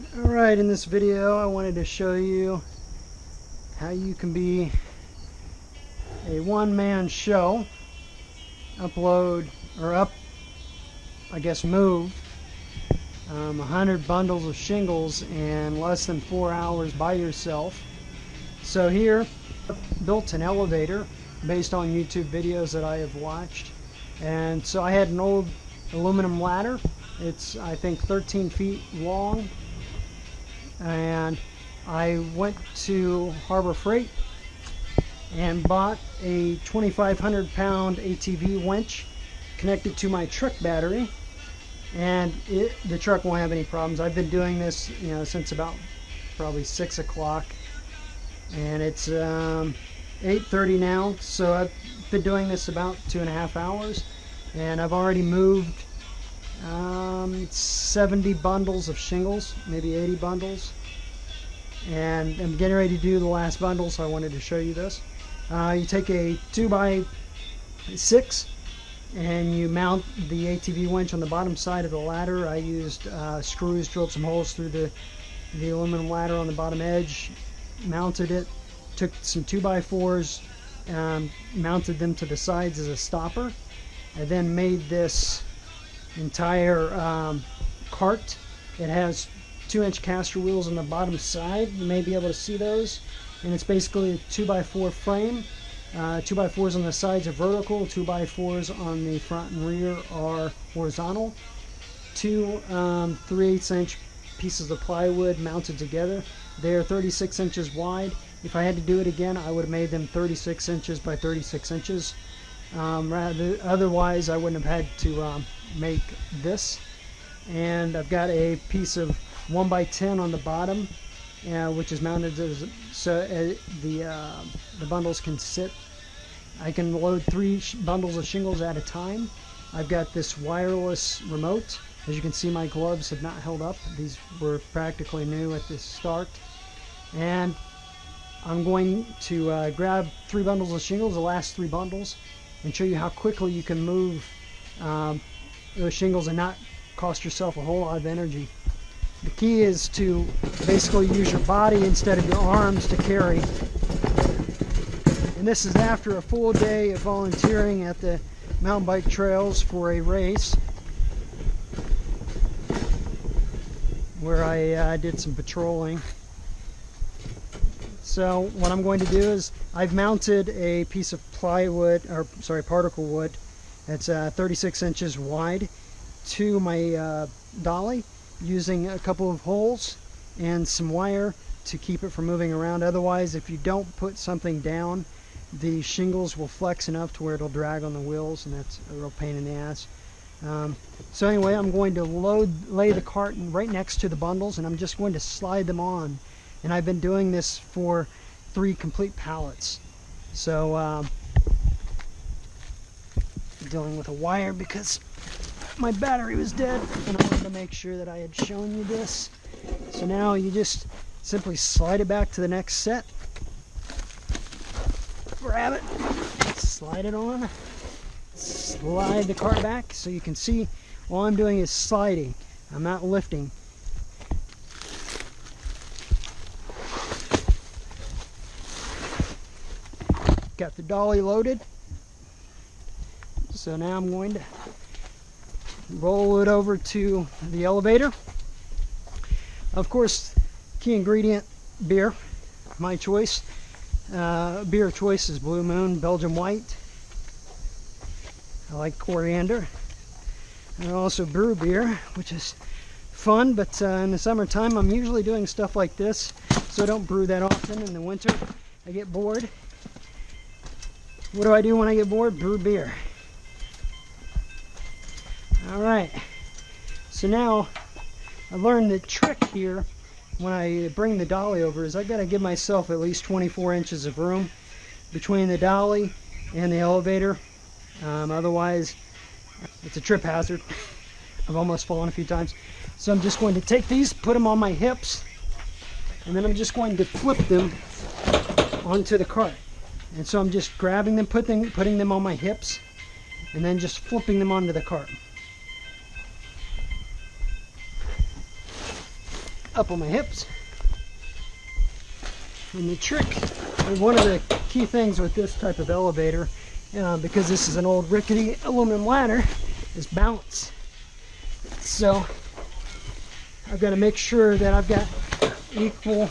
Alright, in this video I wanted to show you how you can be a one-man show, move 100 bundles of shingles in less than 4 hours by yourself. So here, I built an elevator based on YouTube videos that I have watched. And so I had an old aluminum ladder. It's, I think, 13 feet long. And I went to Harbor Freight and bought a 2,500 pound ATV winch connected to my truck battery, and the truck won't have any problems. I've been doing this since about probably 6 o'clock, and it's 8:30 now, so I've been doing this about 2.5 hours, and I've already moved 70 bundles of shingles, maybe 80 bundles, and I'm getting ready to do the last bundle, so I wanted to show you this. You take a 2x6 and you mount the ATV winch on the bottom side of the ladder. I used screws, drilled some holes through the aluminum ladder on the bottom edge, mounted it, took some 2x4s, mounted them to the sides as a stopper. I then made this entire cart. It has 2-inch caster wheels on the bottom side. You may be able to see those. And it's basically a 2x4 frame. 2x4s on the sides are vertical, 2x4s on the front and rear are horizontal. Two 3/8-inch pieces of plywood mounted together. They're 36 inches wide. If I had to do it again, I would have made them 36 inches by 36 inches. Otherwise, I wouldn't have had to make this. And I've got a piece of 1x10 on the bottom, which is mounted so the bundles can sit. I can load 3 bundles of shingles at a time. I've got this wireless remote. As you can see, my gloves have not held up. These were practically new at the start. And I'm going to grab 3 bundles of shingles, the last 3 bundles, and show you how quickly you can move those shingles and not cost yourself a whole lot of energy. The key is to basically use your body instead of your arms to carry. And this is after a full day of volunteering at the mountain bike trails for a race where I did some patrolling. So what I'm going to do is I've mounted a piece of particle wood that's 36 inches wide to my dolly, using a couple of holes and some wire to keep it from moving around. Otherwise, if you don't put something down, the shingles will flex enough to where it'll drag on the wheels, and that's a real pain in the ass. So anyway, I'm going to lay the cart right next to the bundles, and I'm just going to slide them on. And I've been doing this for 3 complete pallets. So dealing with a wire because my battery was dead, and I wanted to make sure that I had shown you this. So now you just simply slide it back to the next set, grab it, slide it on, slide the cart back. So you can see all I'm doing is sliding, I'm not lifting. Got the dolly loaded, so now I'm going to roll it over to the elevator. Of course, key ingredient, beer, my choice. Beer of choice is Blue Moon Belgian White. I like coriander. And I also brew beer, which is fun, but in the summertime I'm usually doing stuff like this, so I don't brew that often. In the winter I get bored. What do I do when I get bored? Brew beer. Alright, so now I learned the trick here when I bring the dolly over is I've got to give myself at least 24 inches of room between the dolly and the elevator. Otherwise, it's a trip hazard. I've almost fallen a few times. So I'm just going to take these, put them on my hips, and then I'm just going to flip them onto the cart. And so I'm just grabbing them, putting them on my hips, and then just flipping them onto the cart. up on my hips. And the trick, and one of the key things with this type of elevator, because this is an old rickety aluminum ladder, is balance. So I've got to make sure that I've got equal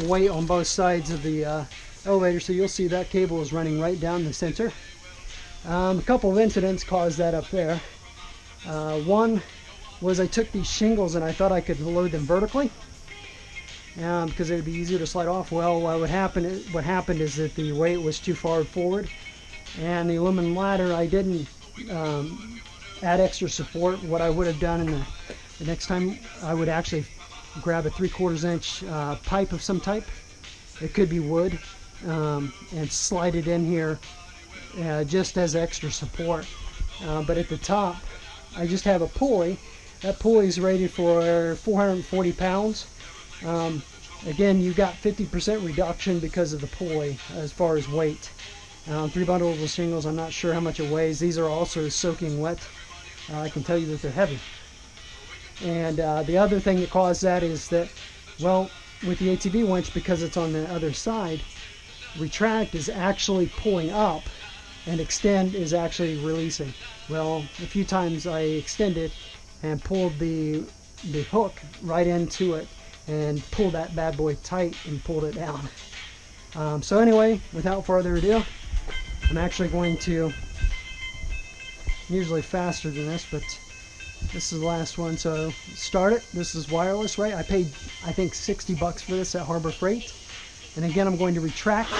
weight on both sides of the elevator. So you'll see that cable is running right down the center. A couple of incidents caused that up there. One was I took these shingles and I thought I could load them vertically because it would be easier to slide off. Well, what happened is that the weight was too far forward, and the aluminum ladder, I didn't add extra support. What I would have done in the next time, I would actually grab a 3/4 inch pipe of some type. It could be wood, and slide it in here just as extra support. But at the top, I just have a pulley. That pulley is rated for 440 pounds. Again, you got 50% reduction because of the pulley as far as weight. 3 bundles of shingles, I'm not sure how much it weighs. These are also soaking wet. I can tell you that they're heavy. And the other thing that caused that is that, well, with the ATV winch, because it's on the other side, retract is actually pulling up and extend is actually releasing. Well, a few times I extended and pulled the hook right into it and pulled that bad boy tight and pulled it down. So anyway, without further ado, I'm actually going to, usually faster than this, but this is the last one. So start it. This is wireless, right? I paid, I think, 60 bucks for this at Harbor Freight. And again, I'm going to retract.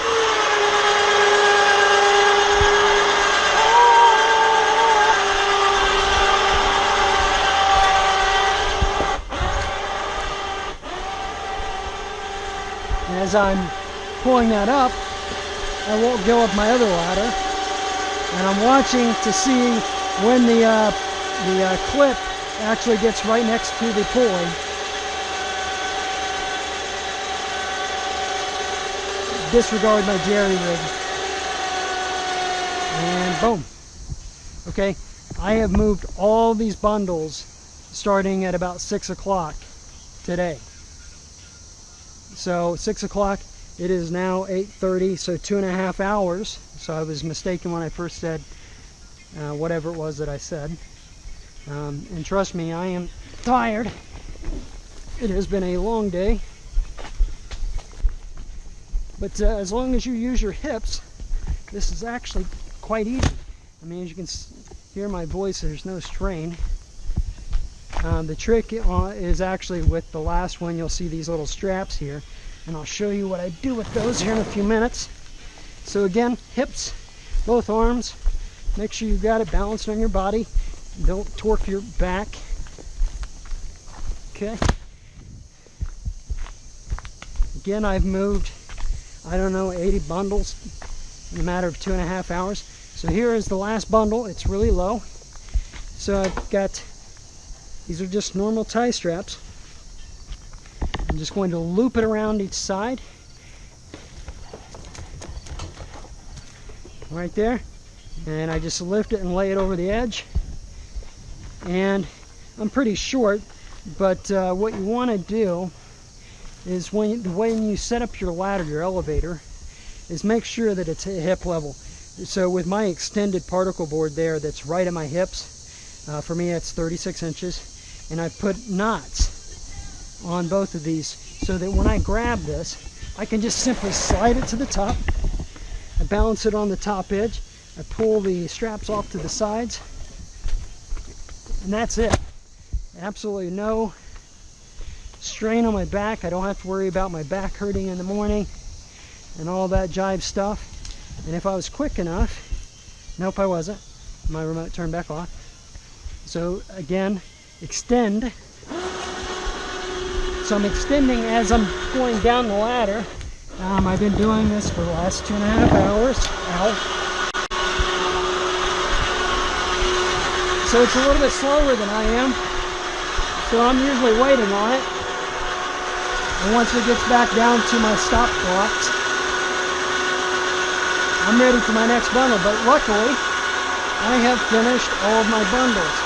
And as I'm pulling that up, I won't go up my other ladder. And I'm watching to see when the clip actually gets right next to the pulley. Disregard my jerry rig. And boom. Okay, I have moved all these bundles starting at about 6 o'clock today. So 6 o'clock, it is now 8:30, so 2.5 hours. So I was mistaken when I first said whatever it was that I said. And trust me, I am tired. It has been a long day. But as long as you use your hips, this is actually quite easy. I mean, as you can hear my voice, there's no strain. The trick is actually with the last one. You'll see these little straps here, and I'll show you what I do with those here in a few minutes. So again, hips, both arms. Make sure you've got it balanced on your body. Don't torque your back. Okay. Again, I've moved, I don't know, 80 bundles in a matter of 2.5 hours. So here is the last bundle. It's really low. So I've got, these are just normal tie straps. I'm just going to loop it around each side. Right there. And I just lift it and lay it over the edge. And I'm pretty short, but what you want to do is the way you set up your ladder, your elevator, is make sure that it's at hip level. So with my extended particle board there that's right at my hips, for me it's 36 inches, and I put knots on both of these so that when I grab this, I can just simply slide it to the top. I balance it on the top edge. I pull the straps off to the sides, and that's it. Absolutely no strain on my back. I don't have to worry about my back hurting in the morning and all that jive stuff. And if I was quick enough, nope, I wasn't. My remote turned back off. So again, extend. So I'm extending as I'm going down the ladder. I've been doing this for the last 2.5 hours. Ow. So it's a little bit slower than I am. So I'm usually waiting on it. And once it gets back down to my stop clock, I'm ready for my next bundle. But luckily, I have finished all of my bundles.